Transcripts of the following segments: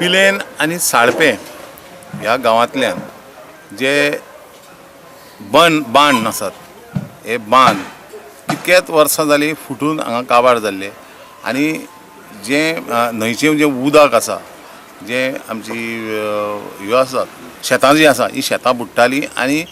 पिलेन आणि साळपे ह्या गांवांतल्यान जे बांद आसात हे बांद कितकेच वर्सां जालीं फुटून हांगा काबार जाल्ले आनी जे न्हंयचें जे उदक आसा जे आमची ह्यो आसात शेतां जी आसा ही शेतां बुडटालीं आनी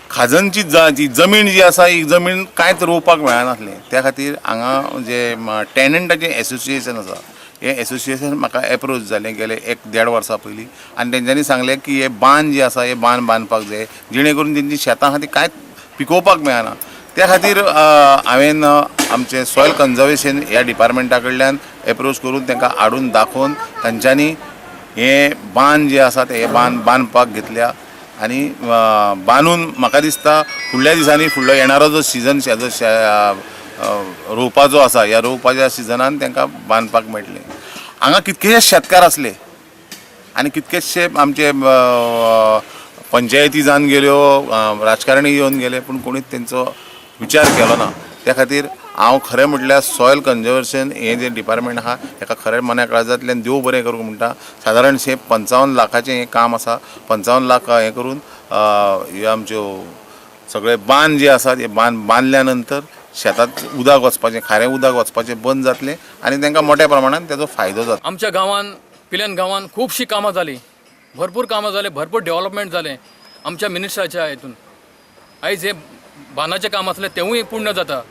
खाजनची जी जमीन जी आसा ही जमीन कांयच रोवपाक मेळनासलें त्या खातीर हांगा जे टॅनंटाचें एसोसिएशन आसा हे एसोसिएशन म्हाका एप्रोच जालें गेले 1-1.5 वर्सां पयलीं आनी तेंच्यांनी सांगलें की हे बांद जे आसा हे बांद बांदपाक जाय जेणे करून तेंची शेतां आहा ती कांयच पिकोवपाक मेळना त्या खातीर हांवें आमचे सॉयल कन्जर्वेशन ह्या डिपार्टमेंटा कडल्यान एप्रोच करून तांकां हाडून दाखोवन तांच्यांनी हे बांद जे आसात हे बांदपाक घेतल्या आनी बांदून म्हाका दिसता फुडल्या दिसांनी फुडलो येणारो जो सिजन रोवपाचो आसा ह्या रोवपाच्या सिजनान तांकां बांदपाक मेळटलें हांगा कितकेशे शेतकार आसले आनी कितकेशे आमचे पंचायती जावन गेल्यो राजकारणी येवन गेले पूण कोणीच तेंचो विचार केलो ना त्या खातीर हांव खरें म्हटल्यार सॉयल कन्जर्वेशन हें जें डिपार्टमेंट आहा हेका खरें मना काळजांतल्यान देव बरें करूं म्हणटा सादारणशें 55 लाखाचें हें काम आसा 55 लाख हें करून ह्यो आमच्यो सगळे बांद जे आसात हे बांदल्या नंतर शेतांत उदक वचपाचें खारें उदक वचपाचें बंद जातलें आनी तांकां मोठ्या प्रमाणात तेजो फायदो जाता। आमच्या गांवांत पिलेन गांवांत खुबशीं कामां जालीं भरपूर कामां जालें भरपूर डेव्हलपमेंट जालें आमच्या मिनिस्टराच्या हितून आयज हे बांदाचें काम आसलें तेवूय पूर्ण जाता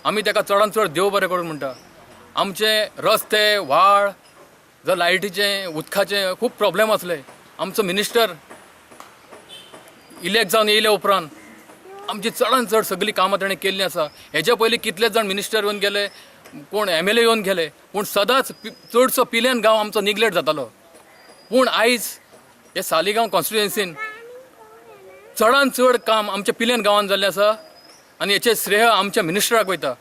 आमी ताका चडांत चड देव बरें करून म्हणटा आमचे रस्ते व्हाळ जर लायटीचें उदकाचें खूब प्रॉब्लेम आसले आमचो मिनिस्टर इलेक्ट जावन येयले उपरांत आमची चडांत चड सगळीं कामां ताणें केल्लीं आसा हेच्या पयलीं कितलेच जाण मिनिस्टर येवन गेले कोण MLA येवन गेले पूण सदांच चडसो पिलेन गांव आमचो निग्लेक्ट जातालो पूण आयज हे सालिगांव कॉन्स्टिट्युएन्सीन चडांत चड काम आमच्या पिलेन गांवांत जाल्लें आसा आनी हेचें श्रेय आमच्या मिनिस्टराक वयता।